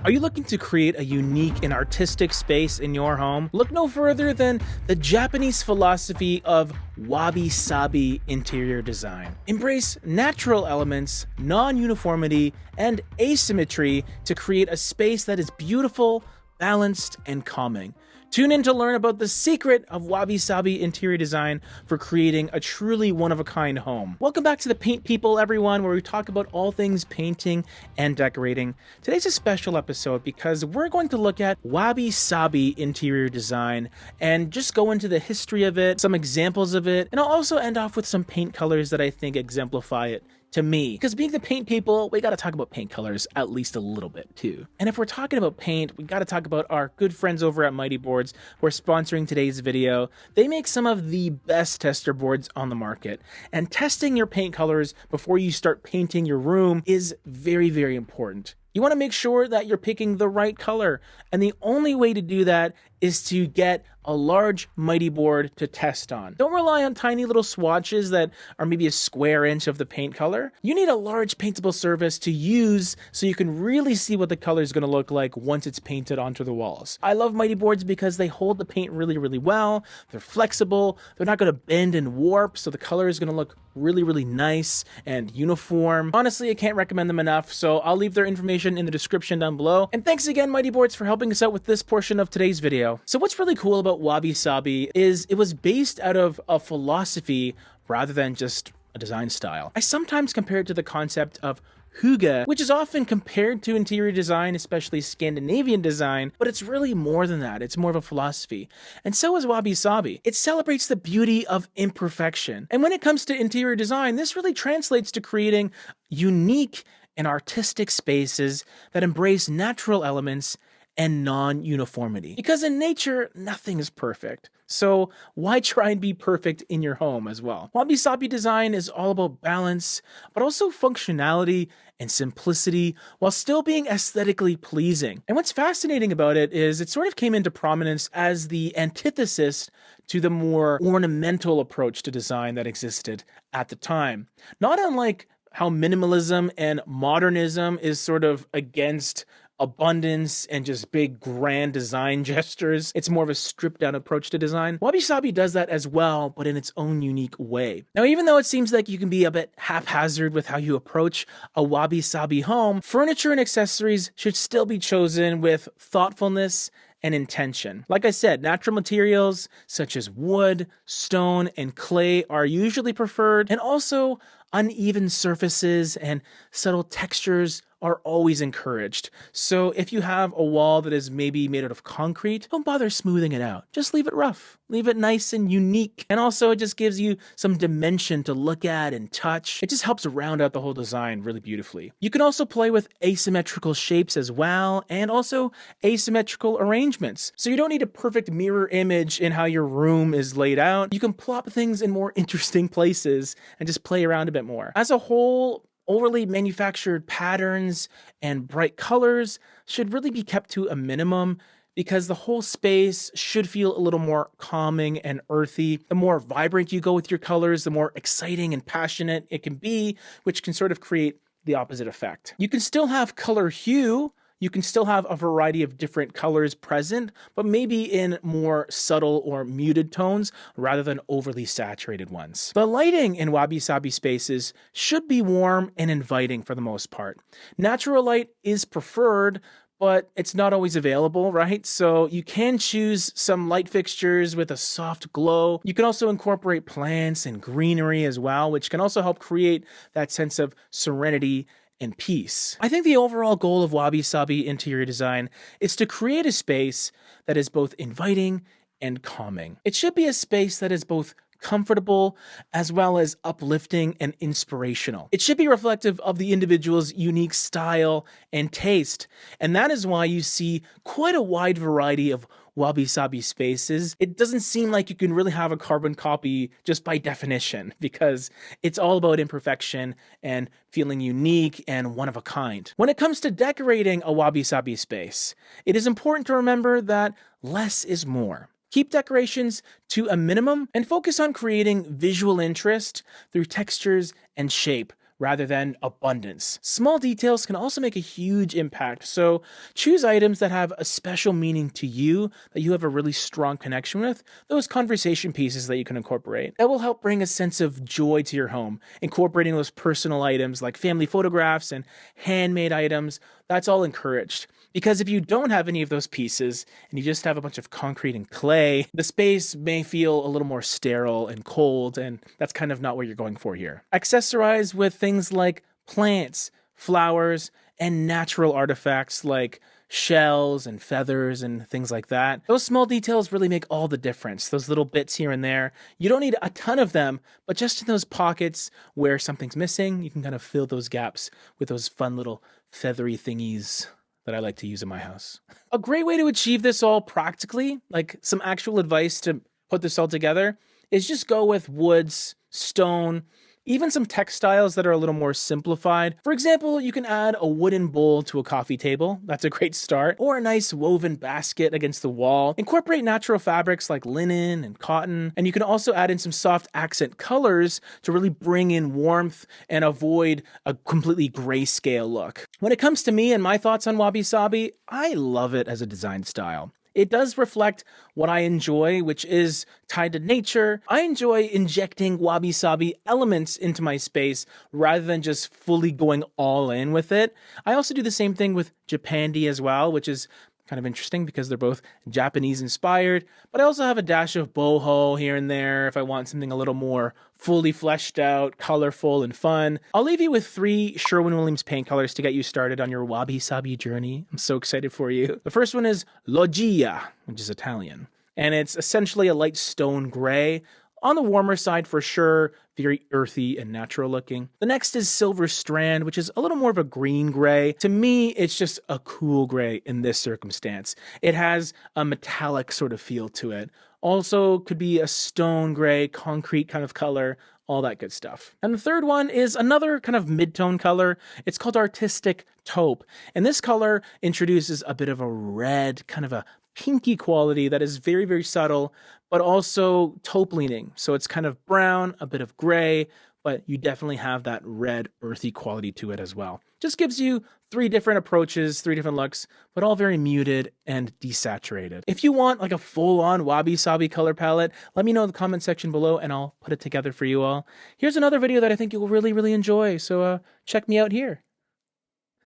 Are you looking to create a unique and artistic space in your home? Look no further than the Japanese philosophy of Wabi Sabi interior design. Embrace natural elements, non-uniformity, and asymmetry to create a space that is beautiful, balanced, and calming. Tune in to learn about the secret of Wabi Sabi interior design for creating a truly one-of-a-kind home. Welcome back to the Paint People, everyone, where we talk about all things painting and decorating. Today's a special episode because we're going to look at Wabi Sabi interior design and just go into the history of it, some examples of it, and I'll also end off with some paint colors that I think exemplify it to me. Because being the Paint People, we gotta talk about paint colors at least a little bit too. And if we're talking about paint, we gotta talk about our good friends over at Mighty Boards who are sponsoring today's video. They make some of the best tester boards on the market. And testing your paint colors before you start painting your room is very, very important. You want to make sure that you're picking the right color, and the only way to do that is to get a large Mighty board to test on. Don't rely on tiny little swatches that are maybe a square inch of the paint color. You need a large paintable surface to use so you can really see what the color is going to look like once it's painted onto the walls. I love Mighty boards because they hold the paint really, really well. They're flexible. They're not going to bend and warp, so the color is going to look really, really nice and uniform. Honestly, I can't recommend them enough, so I'll leave their information in the description down below. And thanks again, Mighty Boards, for helping us out with this portion of today's video. So what's really cool about Wabi Sabi is it was based out of a philosophy rather than just a design style. I sometimes compare it to the concept of hygge, which is often compared to interior design, especially Scandinavian design, but it's really more than that. It's more of a philosophy. And so is Wabi Sabi. It celebrates the beauty of imperfection. And when it comes to interior design, this really translates to creating unique and artistic spaces that embrace natural elements and non-uniformity. Because in nature, nothing is perfect. So why try and be perfect in your home as well? Wabi Sabi design is all about balance, but also functionality and simplicity while still being aesthetically pleasing. And what's fascinating about it is it sort of came into prominence as the antithesis to the more ornamental approach to design that existed at the time. Not unlike how minimalism and modernism is sort of against abundance and just big grand design gestures. It's more of a stripped down approach to design. Wabi Sabi does that as well, but in its own unique way. Now, even though it seems like you can be a bit haphazard with how you approach a Wabi Sabi home, furniture and accessories should still be chosen with thoughtfulness and intention. Like I said, natural materials such as wood, stone, and clay are usually preferred, and also uneven surfaces and subtle textures are always encouraged. So if you have a wall that is maybe made out of concrete, don't bother smoothing it out. Just leave it rough. Leave it nice and unique. And also it just gives you some dimension to look at and touch. It just helps round out the whole design really beautifully. You can also play with asymmetrical shapes as well, and also asymmetrical arrangements. So you don't need a perfect mirror image in how your room is laid out. You can plop things in more interesting places and just play around a bit more. As a whole, overly manufactured patterns and bright colors should really be kept to a minimum because the whole space should feel a little more calming and earthy. The more vibrant you go with your colors, the more exciting and passionate it can be, which can sort of create the opposite effect. You can still have color hue. You can still have a variety of different colors present, but maybe in more subtle or muted tones rather than overly saturated ones. The lighting in Wabi Sabi spaces should be warm and inviting for the most part. Natural light is preferred, but it's not always available, right? So you can choose some light fixtures with a soft glow. You can also incorporate plants and greenery as well, which can also help create that sense of serenity and peace. I think the overall goal of Wabi Sabi interior design is to create a space that is both inviting and calming. It should be a space that is both comfortable as well as uplifting and inspirational. It should be reflective of the individual's unique style and taste, and that is why you see quite a wide variety of Wabi Sabi spaces. It doesn't seem like you can really have a carbon copy just by definition, because it's all about imperfection and feeling unique and one of a kind. When it comes to decorating a Wabi Sabi space, it is important to remember that less is more. Keep decorations to a minimum and focus on creating visual interest through textures and shape rather than abundance. Small details can also make a huge impact, so choose items that have a special meaning to you, that you have a really strong connection with, those conversation pieces that you can incorporate. That will help bring a sense of joy to your home. Incorporating those personal items like family photographs and handmade items, that's all encouraged. Because if you don't have any of those pieces and you just have a bunch of concrete and clay, the space may feel a little more sterile and cold, and that's kind of not what you're going for here. Accessorize with things like plants, flowers, and natural artifacts like shells and feathers and things like that. Those small details really make all the difference. Those little bits here and there. You don't need a ton of them, but just in those pockets where something's missing, you can kind of fill those gaps with those fun little feathery thingies that I like to use in my house. A great way to achieve this all practically, like some actual advice to put this all together, is just go with woods, stone, even some textiles that are a little more simplified. For example, you can add a wooden bowl to a coffee table. That's a great start. Or a nice woven basket against the wall. Incorporate natural fabrics like linen and cotton. And you can also add in some soft accent colors to really bring in warmth and avoid a completely grayscale look. When it comes to me and my thoughts on Wabi Sabi, I love it as a design style. It does reflect what I enjoy, which is tied to nature. I enjoy injecting Wabi Sabi elements into my space rather than just fully going all in with it. I also do the same thing with Japandi as well, which is kind of interesting because they're both Japanese inspired, but I also have a dash of boho here and there if I want something a little more fully fleshed out, colorful, and fun. I'll leave you with 3 Sherwin-Williams paint colors to get you started on your Wabi Sabi journey. I'm so excited for you. The first one is Loggia, which is Italian, and it's essentially a light stone gray. On the warmer side for sure, very earthy and natural looking. The next is Silver Strand, which is a little more of a green gray. To me, it's just a cool gray in this circumstance. It has a metallic sort of feel to it. Also could be a stone gray, concrete kind of color, all that good stuff. And the third one is another kind of mid-tone color. It's called Artistic Taupe. And this color introduces a bit of a red, kind of a pinky quality that is very, very subtle, but also taupe leaning. So it's kind of brown, a bit of gray, but you definitely have that red, earthy quality to it as well. Just gives you 3 different approaches, 3 different looks, but all very muted and desaturated. If you want like a full-on Wabi Sabi color palette, let me know in the comment section below and I'll put it together for you all. Here's another video that I think you'll really, really enjoy, so check me out here.